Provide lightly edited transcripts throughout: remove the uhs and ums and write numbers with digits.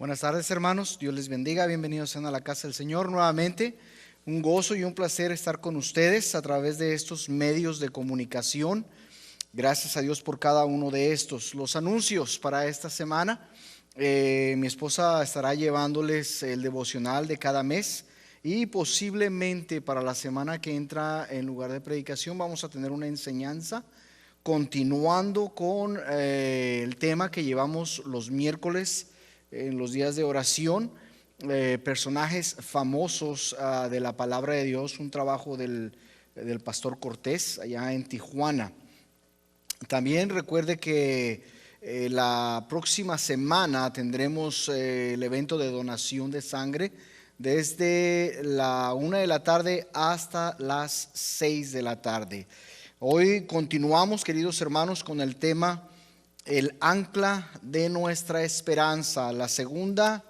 Buenas tardes, hermanos. Dios les bendiga. Bienvenidos sean a la casa del Señor nuevamente. Un gozo y un placer estar con ustedes a través de estos medios de comunicación. Gracias a Dios por cada uno de estos. Los anuncios para esta semana. Mi esposa estará llevándoles el devocional de cada mes y posiblemente para la semana que entra, en lugar de predicación, vamos a tener una enseñanza continuando con el tema que llevamos los miércoles en los días de oración, personajes famosos de la palabra de Dios, un trabajo del pastor Cortés allá en Tijuana. También recuerde que la próxima semana tendremos el evento de donación de sangre desde la 1 de la tarde hasta las 6 de la tarde. Hoy continuamos, queridos hermanos, con el tema el ancla de nuestra esperanza, la segunda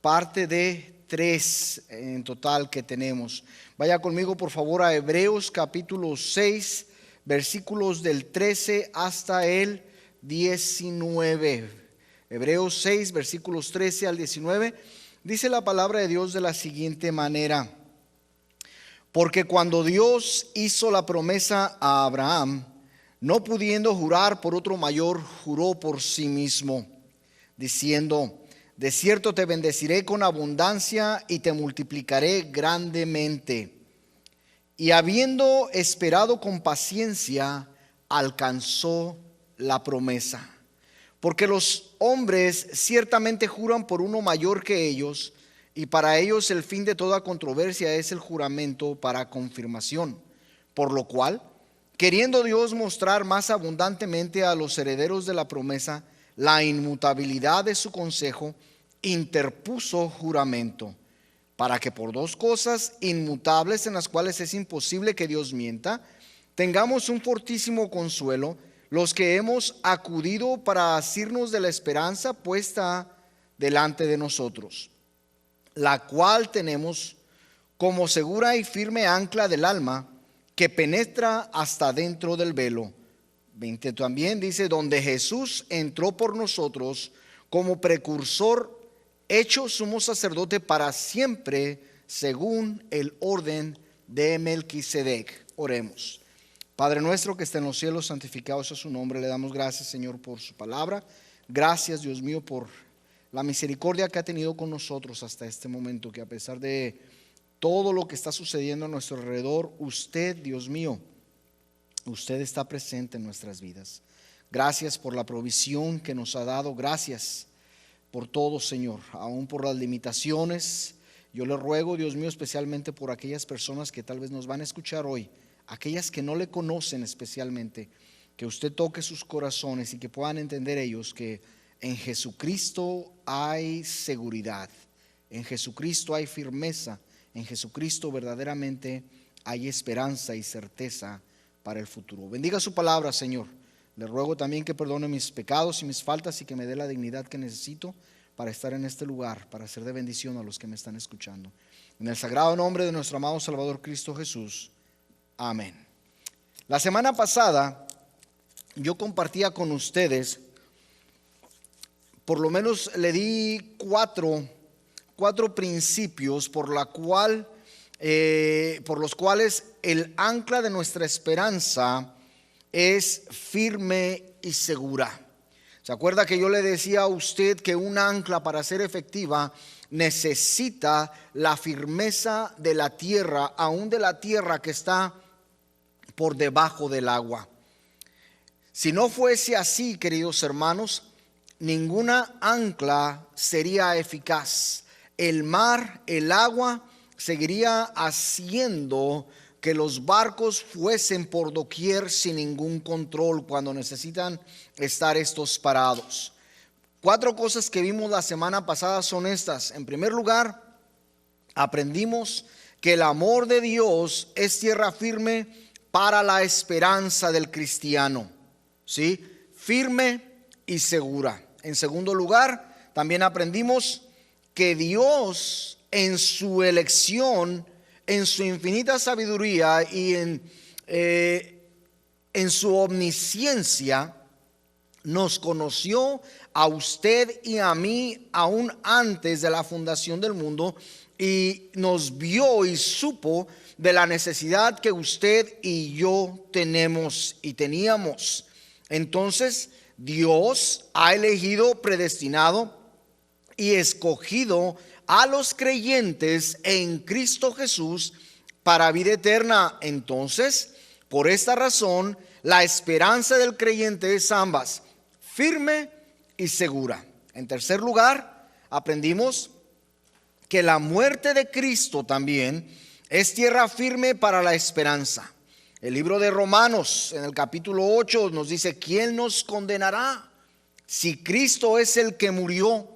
parte de 3 en total que tenemos. Vaya conmigo por favor a Hebreos capítulo 6, versículos del 13 hasta el 19. Hebreos 6, versículos 13 al 19. Dice la palabra de Dios de la siguiente manera: porque cuando Dios hizo la promesa a Abraham, no pudiendo jurar por otro mayor, juró por sí mismo, diciendo: de cierto te bendeciré con abundancia y te multiplicaré grandemente. Y habiendo esperado con paciencia, alcanzó la promesa. Porque los hombres ciertamente juran por uno mayor que ellos, y para ellos el fin de toda controversia es el juramento para confirmación. Por lo cual, queriendo Dios mostrar más abundantemente a los herederos de la promesa la inmutabilidad de su consejo, interpuso juramento, para que por 2 cosas inmutables en las cuales es imposible que Dios mienta, tengamos un fortísimo consuelo, los que hemos acudido para asirnos de la esperanza puesta delante de nosotros, la cual tenemos como segura y firme ancla del alma, que penetra hasta dentro del velo. 20 también dice: donde Jesús entró por nosotros como precursor, hecho sumo sacerdote para siempre, según el orden de Melquisedec. Oremos. Padre nuestro que está en los cielos, santificado sea su nombre. Le damos gracias, Señor, por su palabra. Gracias, Dios mío, por la misericordia que ha tenido con nosotros hasta este momento, que a pesar de todo lo que está sucediendo a nuestro alrededor, usted, Dios mío, usted está presente en nuestras vidas. Gracias por la provisión que nos ha dado. Gracias por todo, Señor, aún por las limitaciones. Yo le ruego, Dios mío, especialmente por aquellas personas que tal vez nos van a escuchar hoy, aquellas que no le conocen especialmente, que usted toque sus corazones y que puedan entender ellos que en Jesucristo hay seguridad, en Jesucristo hay firmeza, en Jesucristo verdaderamente hay esperanza y certeza para el futuro. Bendiga su palabra, Señor. Le ruego también que perdone mis pecados y mis faltas y que me dé la dignidad que necesito para estar en este lugar, para ser de bendición a los que me están escuchando. En el sagrado nombre de nuestro amado Salvador Cristo Jesús. Amén. La semana pasada yo compartía con ustedes, por lo menos le di cuatro principios por los cuales el ancla de nuestra esperanza es firme y segura. ¿Se acuerda que yo le decía a usted que un ancla, para ser efectiva, necesita la firmeza de la tierra, aún de la tierra que está por debajo del agua? Si no fuese así, queridos hermanos, ninguna ancla sería eficaz. El mar, el agua, seguiría haciendo que los barcos fuesen por doquier sin ningún control cuando necesitan estar estos parados. 4 cosas que vimos la semana pasada son estas. En primer lugar, aprendimos que el amor de Dios es tierra firme para la esperanza del cristiano, ¿sí? Firme y segura. En segundo lugar, también aprendimos que Dios, en su elección, en su infinita sabiduría y en su omnisciencia, nos conoció a usted y a mí aún antes de la fundación del mundo, y nos vio y supo de la necesidad que usted y yo tenemos y teníamos. Entonces Dios ha elegido, predestinado y escogido a los creyentes en Cristo Jesús para vida eterna. Entonces, por esta razón, la esperanza del creyente es ambas, firme y segura. En tercer lugar, aprendimos que la muerte de Cristo también es tierra firme para la esperanza. El libro de Romanos, en el capítulo 8, nos dice: ¿quién nos condenará si Cristo es el que murió?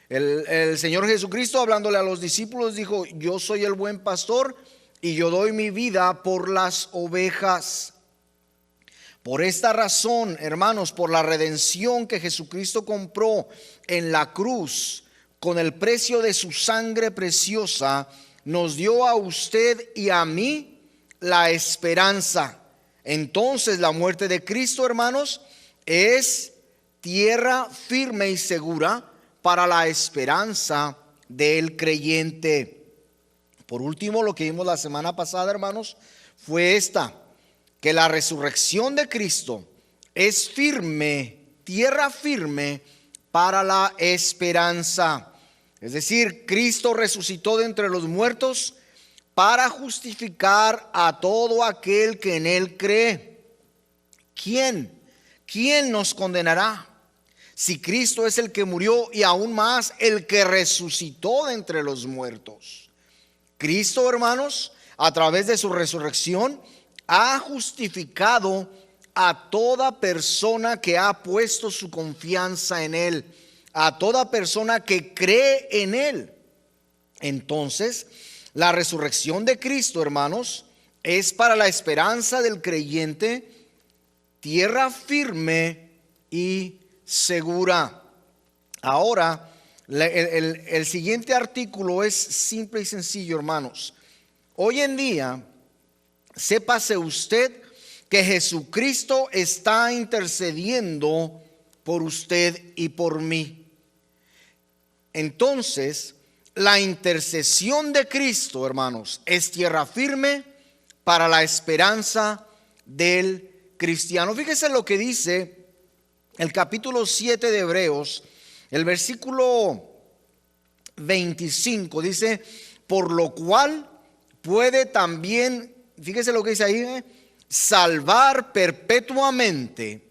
El Señor Jesucristo, hablándole a los discípulos, dijo: yo soy el buen pastor y yo doy mi vida por las ovejas. Por esta razón, hermanos, por la redención que Jesucristo compró en la cruz con el precio de su sangre preciosa, nos dio a usted y a mí la esperanza. Entonces, la muerte de Cristo, hermanos, es tierra firme y segura para la esperanza del creyente. Por último, lo que vimos la semana pasada, hermanos, fue que la resurrección de Cristo es firme, tierra firme para la esperanza. Es decir, Cristo resucitó de entre los muertos para justificar a todo aquel que en Él cree. ¿Quién nos condenará? Si Cristo es el que murió y aún más el que resucitó de entre los muertos. Cristo, hermanos, a través de su resurrección, ha justificado a toda persona que ha puesto su confianza en Él, a toda persona que cree en Él. Entonces, la resurrección de Cristo, hermanos, es para la esperanza del creyente tierra firme y segura. Ahora, el siguiente artículo es simple y sencillo, hermanos. Hoy en día, sépase usted que Jesucristo está intercediendo por usted y por mí. Entonces, la intercesión de Cristo, hermanos, es tierra firme para la esperanza del cristiano. Fíjese lo que dice el capítulo 7 de Hebreos, el versículo 25, dice: por lo cual puede también, fíjese lo que dice ahí, salvar perpetuamente.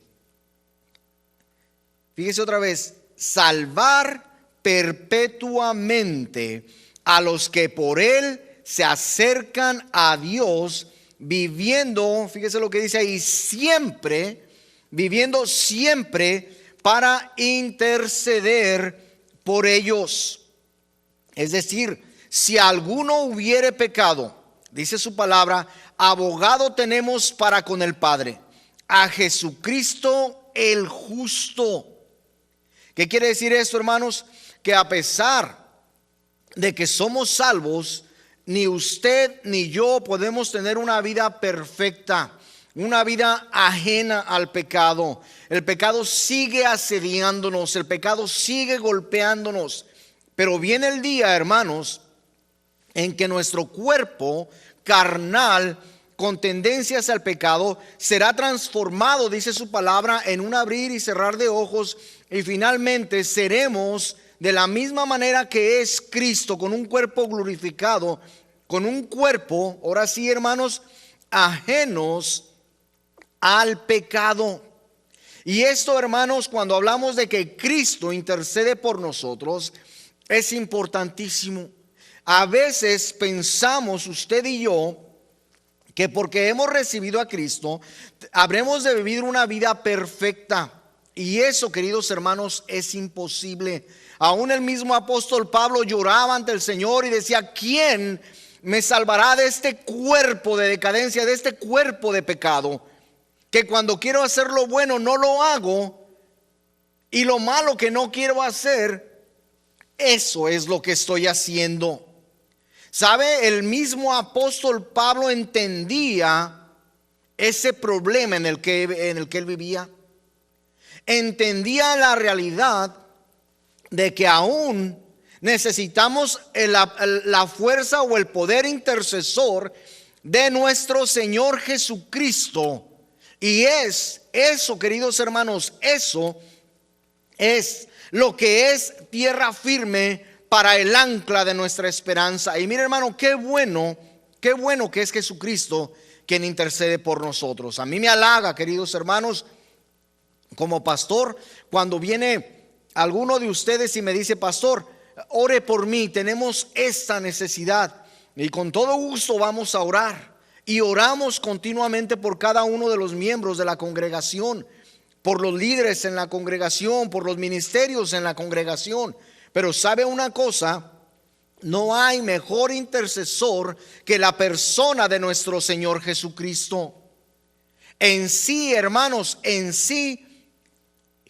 Fíjese otra vez: salvar perpetuamente a los que por Él se acercan a Dios, viviendo, fíjese lo que dice ahí, viviendo siempre para interceder por ellos. Es decir, si alguno hubiere pecado, dice su palabra, abogado tenemos para con el Padre, a Jesucristo el justo. ¿Qué quiere decir esto, hermanos? Que a pesar de que somos salvos, ni usted ni yo podemos tener una vida perfecta, una vida ajena al pecado. El pecado sigue asediándonos, el pecado sigue golpeándonos. Pero viene el día, hermanos, en que nuestro cuerpo carnal con tendencias al pecado será transformado, dice su palabra, en un abrir y cerrar de ojos, y finalmente seremos de la misma manera que es Cristo, con un cuerpo glorificado, con un cuerpo, ahora sí, hermanos, ajenos al pecado. Y esto, hermanos, cuando hablamos de que Cristo intercede por nosotros, es importantísimo. A veces pensamos usted y yo que porque hemos recibido a Cristo habremos de vivir una vida perfecta, y eso, queridos hermanos, es imposible. Aún el mismo apóstol Pablo lloraba ante el Señor y decía: ¿quién me salvará de este cuerpo de decadencia, de este cuerpo de pecado? Que cuando quiero hacer lo bueno no lo hago, y lo malo que no quiero hacer, eso es lo que estoy haciendo. ¿Sabe? El mismo apóstol Pablo entendía ese problema en el que él vivía. entendía la realidad de que aún necesitamos la fuerza o el poder intercesor de nuestro Señor Jesucristo. Y es eso, queridos hermanos, eso es lo que es tierra firme para el ancla de nuestra esperanza. Y mire, hermano, qué bueno que es Jesucristo quien intercede por nosotros. A mí me halaga, queridos hermanos, como pastor, cuando viene alguno de ustedes y me dice: pastor, ore por mí, tenemos esta necesidad. Y con todo gusto vamos a orar. Y oramos continuamente por cada uno de los miembros de la congregación, por los líderes en la congregación, por los ministerios en la congregación. Pero ¿sabe una cosa? No hay mejor intercesor que la persona de nuestro Señor Jesucristo. En sí, hermanos, en sí,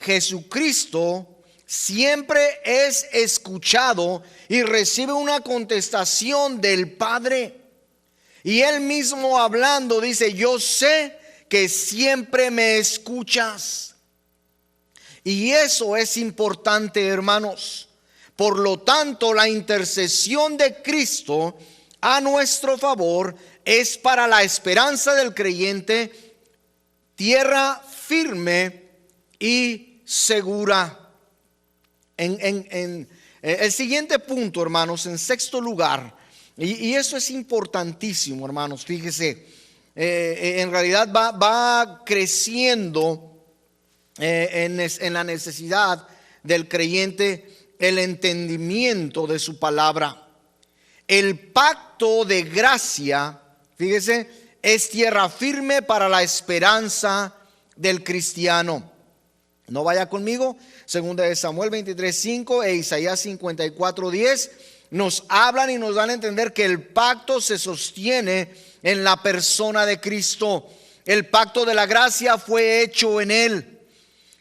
Jesucristo siempre es escuchado y recibe una contestación del Padre. Y Él mismo hablando dice: yo sé que siempre me escuchas. Y eso es importante, hermanos. Por lo tanto, la intercesión de Cristo a nuestro favor es para la esperanza del creyente tierra firme y segura. En el siguiente punto, hermanos, en sexto lugar, y eso es importantísimo, hermanos, fíjese, en realidad va creciendo en la necesidad del creyente el entendimiento de su palabra. El pacto de gracia, fíjese, es tierra firme para la esperanza del cristiano. No vaya conmigo, segunda de Samuel 23:5 e Isaías 54:10 nos hablan y nos dan a entender que el pacto se sostiene en la persona de Cristo. El pacto de la gracia fue hecho en Él.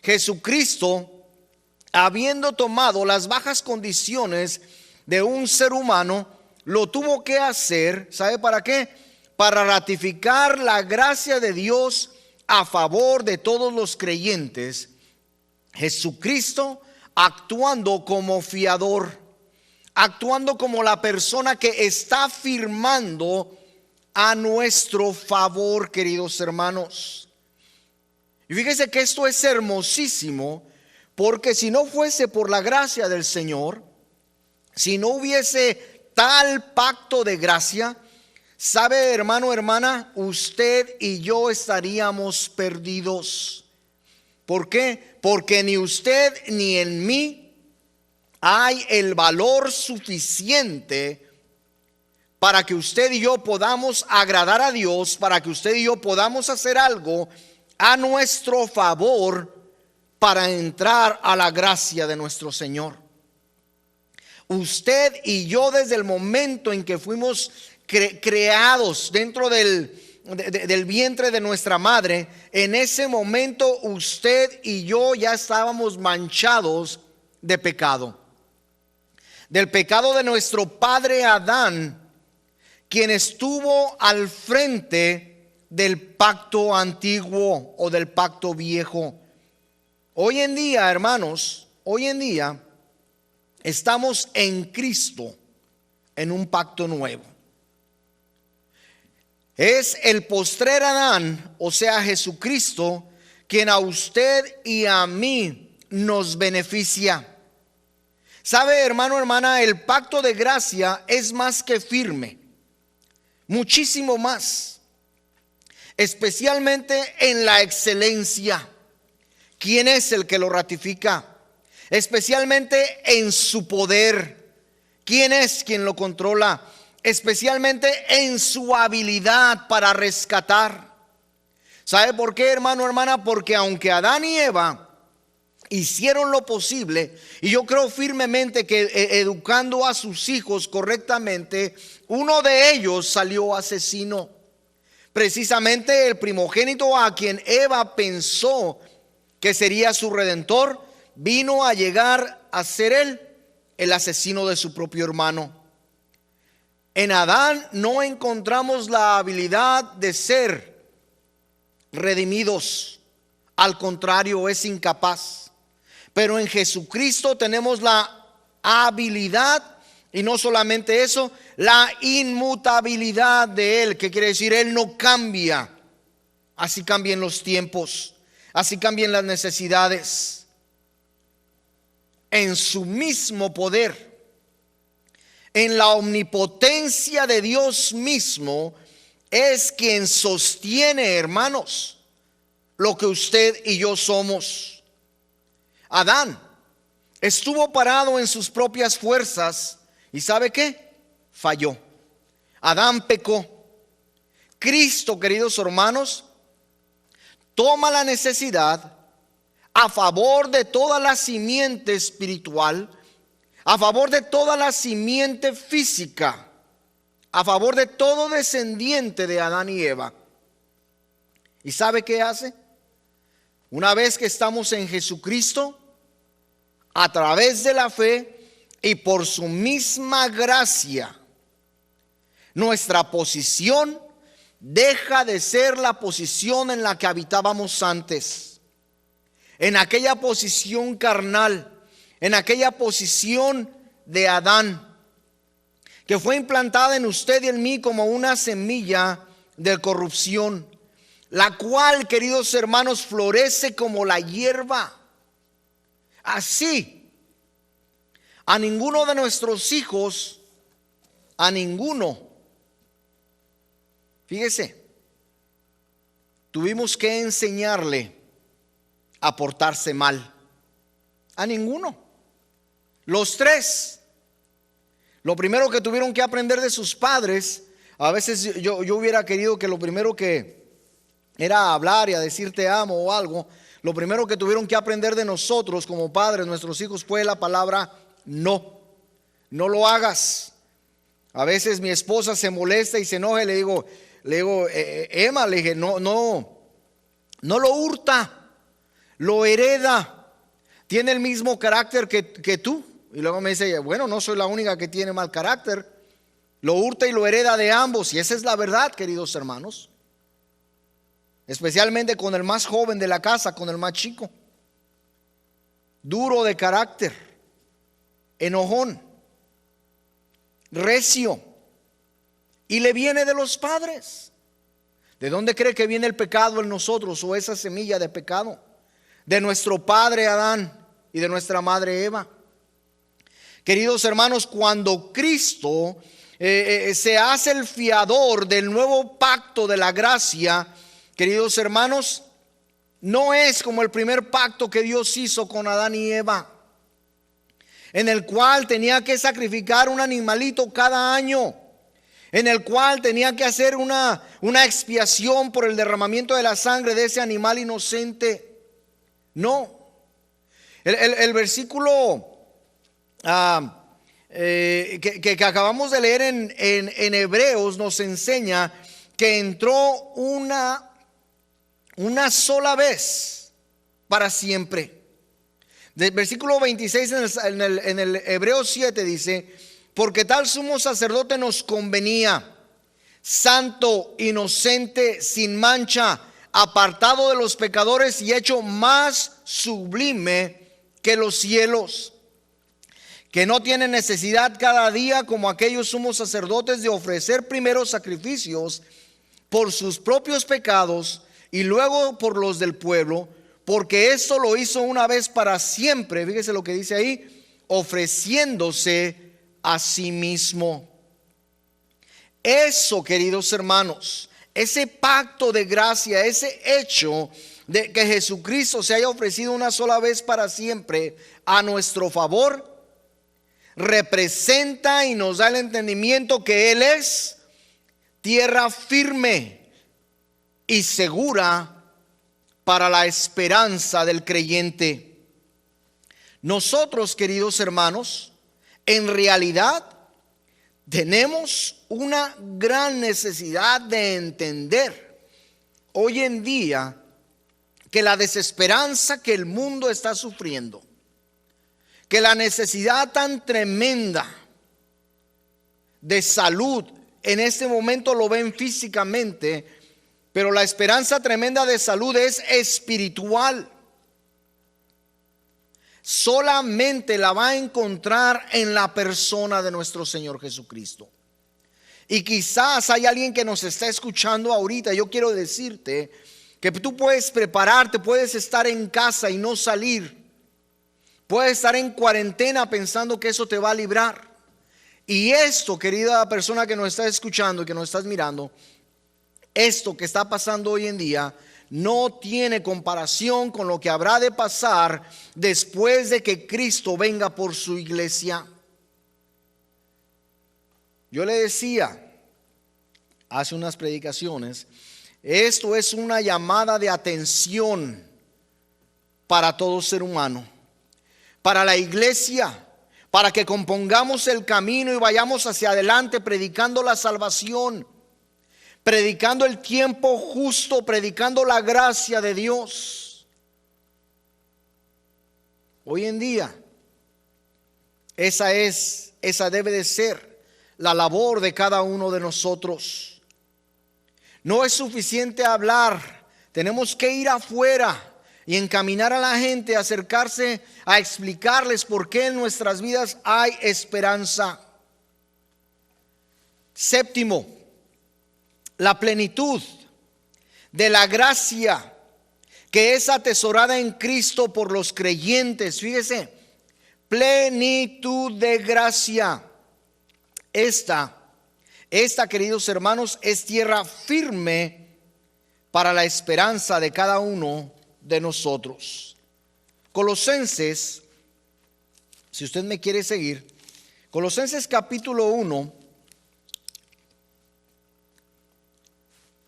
Jesucristo, habiendo tomado las bajas condiciones de un ser humano, lo tuvo que hacer, ¿sabe para qué? Para ratificar la gracia de Dios a favor de todos los creyentes. Jesucristo actuando como fiador, actuando como la persona que está firmando a nuestro favor, queridos hermanos. Y fíjese que esto es hermosísimo, porque si no fuese por la gracia del Señor, si no hubiese tal pacto de gracia, sabe, hermano, hermana, usted y yo estaríamos perdidos. ¿Por qué? Porque ni usted ni en mí hay el valor suficiente para que usted y yo podamos agradar a Dios, para que usted y yo podamos hacer algo a nuestro favor para entrar a la gracia de nuestro Señor. Usted y yo, desde el momento en que fuimos creados dentro del vientre de nuestra madre, en ese momento usted y yo ya estábamos manchados de pecado, del pecado de nuestro padre Adán, quien estuvo al frente del pacto antiguo o del pacto viejo. Hoy en día, hermanos, hoy en día estamos en Cristo, en un pacto nuevo. Es el postrer Adán, o sea Jesucristo, quien a usted y a mí nos beneficia. Sabe, hermano, hermana, el pacto de gracia es más que firme, muchísimo más, especialmente en la excelencia. ¿Quién es el que lo ratifica? Especialmente en su poder. ¿Quién es quien lo controla? Especialmente en su habilidad para rescatar. ¿Sabe por qué, hermano, hermana? Porque aunque Adán y Eva hicieron lo posible, y yo creo firmemente que educando a sus hijos correctamente, uno de ellos salió asesino. Precisamente el primogénito, a quien Eva pensó que sería su redentor, vino a llegar a ser él el asesino de su propio hermano. En Adán no encontramos la habilidad de ser redimidos. Al contrario, es incapaz. Pero en Jesucristo tenemos la habilidad, y no solamente eso, la inmutabilidad de Él. ¿Qué quiere decir? Él no cambia. Así cambian los tiempos, así cambian las necesidades. En su mismo poder, en la omnipotencia de Dios mismo, es quien sostiene, hermanos, lo que usted y yo somos. Adán estuvo parado en sus propias fuerzas y ¿sabe qué? Falló. Adán pecó. Cristo, queridos hermanos, toma la necesidad a favor de toda la simiente espiritual, a favor de toda la simiente física, a favor de todo descendiente de Adán y Eva. ¿Y sabe qué hace? Una vez que estamos en Jesucristo, a través de la fe y por su misma gracia, nuestra posición deja de ser la posición en la que habitábamos antes, en aquella posición carnal, en aquella posición de Adán, que fue implantada en usted y en mí como una semilla de corrupción, la cual, queridos hermanos, florece como la hierba. Así, a ninguno de nuestros hijos, a ninguno, fíjese, tuvimos que enseñarle a portarse mal. A ninguno. Los tres. Lo primero que tuvieron que aprender de sus padres, a veces yo hubiera querido que lo primero que era hablar y a decir te amo o algo, lo primero que tuvieron que aprender de nosotros como padres, nuestros hijos, fue la palabra no. No lo hagas. A veces mi esposa se molesta y se enoja y le digo, Emma, le dije, no lo hurta, lo hereda, tiene el mismo carácter que tú. Y luego me dice, bueno, no soy la única que tiene mal carácter, lo hurta y lo hereda de ambos. Y esa es la verdad, queridos hermanos, especialmente con el más joven de la casa, con el más chico, duro de carácter, enojón, recio, y le viene de los padres. ¿De dónde cree que viene el pecado en nosotros, o esa semilla de pecado? De nuestro padre Adán y de nuestra madre Eva. Queridos hermanos, cuando Cristo se hace el fiador del nuevo pacto de la gracia, queridos hermanos, no es como el primer pacto que Dios hizo con Adán y Eva, en el cual tenía que sacrificar un animalito cada año, en el cual tenía que hacer una expiación por el derramamiento de la sangre de ese animal inocente. No. El versículo que acabamos de leer en Hebreos nos enseña que entró una sola vez para siempre. Del versículo 26 en el Hebreos 7 dice: porque tal sumo sacerdote nos convenía, santo, inocente, sin mancha, apartado de los pecadores y hecho más sublime que los cielos, que no tiene necesidad cada día, como aquellos sumos sacerdotes, de ofrecer primero sacrificios por sus propios pecados y luego por los del pueblo, porque esto lo hizo una vez para siempre. Fíjese lo que dice ahí: ofreciéndose a sí mismo. Eso, queridos hermanos, ese pacto de gracia, ese hecho de que Jesucristo se haya ofrecido una sola vez para siempre a nuestro favor, representa y nos da el entendimiento que Él es tierra firme y segura para la esperanza del creyente. Nosotros, queridos hermanos, en realidad tenemos una gran necesidad de entender hoy en día que la desesperanza que el mundo está sufriendo, que la necesidad tan tremenda de salud en este momento lo ven físicamente, Pero la esperanza tremenda de salud es espiritual. Solamente la va a encontrar en la persona de nuestro Señor Jesucristo. Y quizás hay alguien que nos está escuchando ahorita. Yo quiero decirte que tú puedes prepararte, puedes estar en casa y no salir. Puedes estar en cuarentena pensando que eso te va a librar. Y esto, querida persona que nos está escuchando y que nos estás mirando, esto que está pasando hoy en día no tiene comparación con lo que habrá de pasar después de que Cristo venga por su iglesia. Yo le decía hace unas predicaciones, esto es una llamada de atención para todo ser humano, para la iglesia, para que compongamos el camino y vayamos hacia adelante predicando la salvación, predicando el tiempo justo, predicando la gracia de Dios. Hoy en día, esa debe de ser la labor de cada uno de nosotros. No es suficiente hablar, tenemos que ir afuera y encaminar a la gente, acercarse a explicarles por qué en nuestras vidas hay esperanza. Séptimo, la plenitud de la gracia que es atesorada en Cristo por los creyentes. Fíjese, plenitud de gracia. Esta, queridos hermanos, es tierra firme para la esperanza de cada uno de nosotros. Colosenses, si usted me quiere seguir, Colosenses capítulo 1.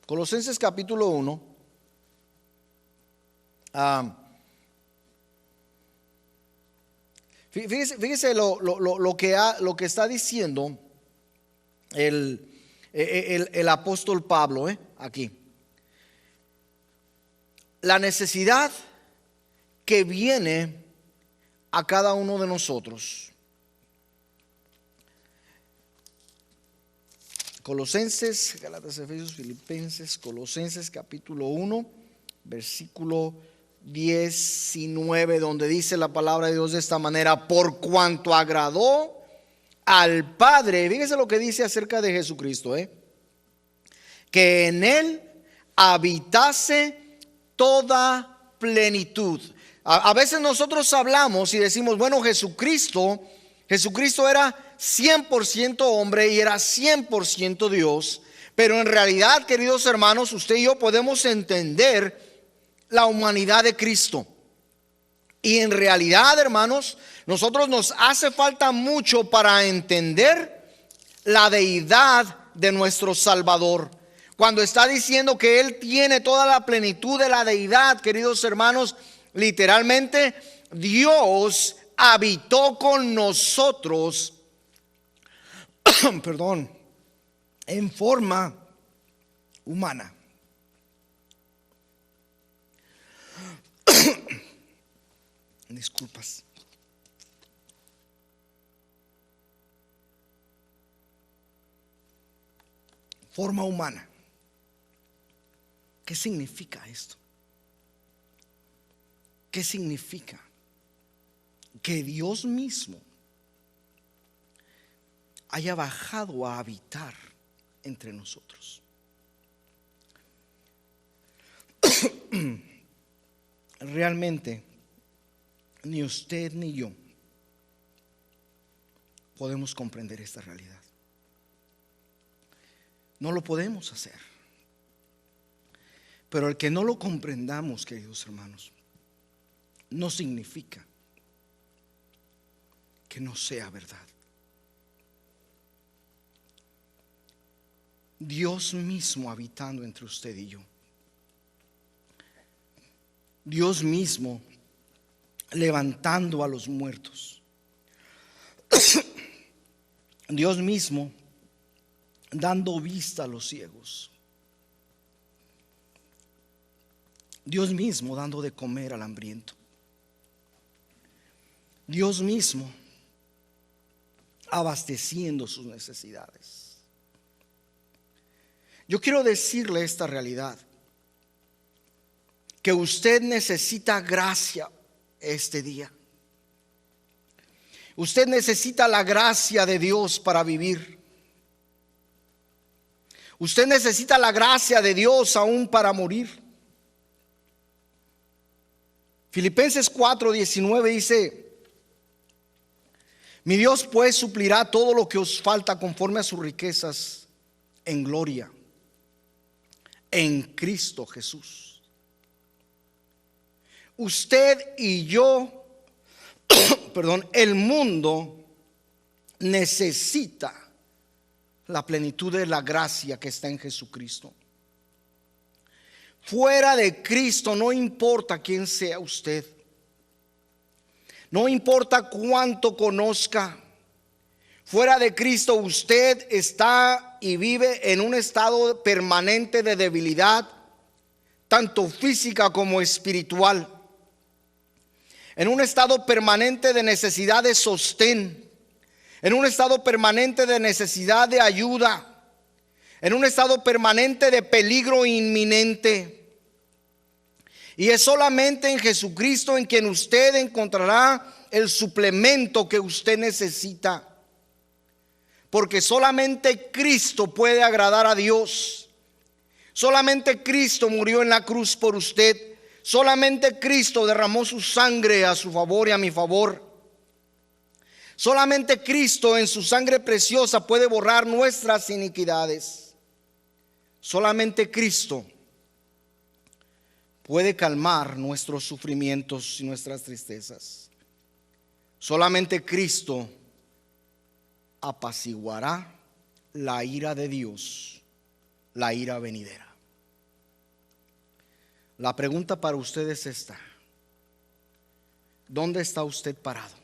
Colosenses capítulo 1. Fíjese lo que está diciendo el apóstol Pablo aquí. La necesidad que viene a cada uno de nosotros. Colosenses, Gálatas, Efesios, Filipenses, Colosenses capítulo 1, versículo 19, donde dice la palabra de Dios de esta manera: por cuanto agradó al Padre. Fíjese lo que dice acerca de Jesucristo, que en él habitase toda plenitud. A veces nosotros hablamos y decimos, bueno, Jesucristo era 100% hombre y era 100% Dios. Pero en realidad, queridos hermanos, usted y yo podemos entender la humanidad de Cristo. Y en realidad, hermanos, nosotros nos hace falta mucho para entender la deidad de nuestro Salvador. Cuando está diciendo que Él tiene toda la plenitud de la deidad, queridos hermanos, literalmente Dios habitó con nosotros, perdón, en forma humana. Disculpas. Forma humana. ¿Qué significa esto? ¿Qué significa? Que Dios mismo haya bajado a habitar entre nosotros. Realmente, ni usted ni yo podemos comprender esta realidad. No lo podemos hacer. Pero el que no lo comprendamos, queridos hermanos, no significa que no sea verdad. Dios mismo habitando entre usted y yo. Dios mismo levantando a los muertos. Dios mismo dando vista a los ciegos. Dios mismo dando de comer al hambriento. Dios mismo abasteciendo sus necesidades. Yo quiero decirle esta realidad. que usted necesita gracia este día. Usted necesita la gracia de Dios para vivir. Usted necesita la gracia de Dios aún para morir. Filipenses 4:19 dice: mi Dios pues suplirá todo lo que os falta conforme a sus riquezas en gloria en Cristo Jesús. Usted y yo, el mundo necesita la plenitud de la gracia que está en Jesucristo. Fuera de Cristo, no importa quién sea usted, no importa cuánto conozca, fuera de Cristo usted está y vive en un estado permanente de debilidad, tanto física como espiritual, en un estado permanente de necesidad de sostén, en un estado permanente de necesidad de ayuda, en un estado permanente de peligro inminente. Y es solamente en Jesucristo en quien usted encontrará el suplemento que usted necesita. Porque solamente Cristo puede agradar a Dios. Solamente Cristo murió en la cruz por usted. Solamente Cristo derramó su sangre a su favor y a mi favor. Solamente Cristo en su sangre preciosa puede borrar nuestras iniquidades. Solamente Cristo puede calmar nuestros sufrimientos y nuestras tristezas. Solamente Cristo apaciguará la ira de Dios, la ira venidera. La pregunta para usted es esta: ¿dónde está usted parado?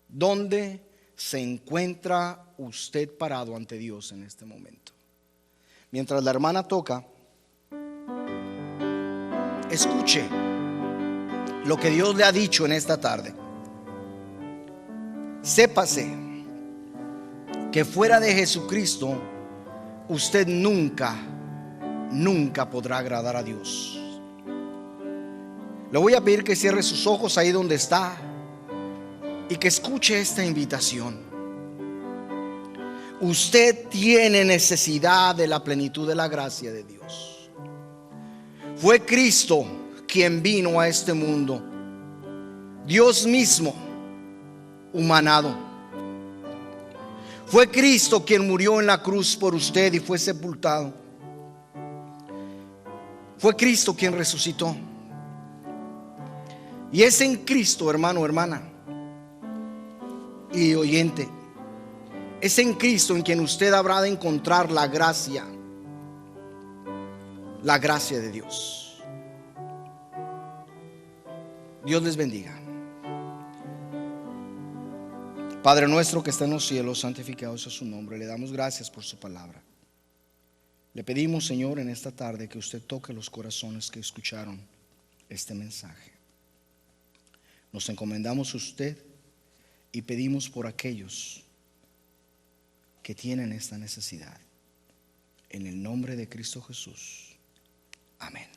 ¿Dónde se encuentra usted parado ante Dios en este momento? Mientras la hermana toca, escuche lo que Dios le ha dicho en esta tarde. Sépase que fuera de Jesucristo usted nunca podrá agradar a Dios. Le voy a pedir que cierre sus ojos ahí donde está y que escuche esta invitación. Usted tiene necesidad de la plenitud de la gracia de Dios. Fue Cristo quien vino a este mundo, Dios mismo humanado. Fue Cristo quien murió en la cruz por usted y fue sepultado. Fue Cristo quien resucitó. Y es en Cristo, hermano, hermana y oyente, es en Cristo en quien usted habrá de encontrar la gracia de Dios. Dios les bendiga. Padre nuestro que está en los cielos, santificado sea su nombre. Le damos gracias por su palabra. Le pedimos, Señor, en esta tarde que usted toque los corazones que escucharon este mensaje. Nos encomendamos a usted y pedimos por aquellos que tienen esta necesidad. En el nombre de Cristo Jesús. Amén.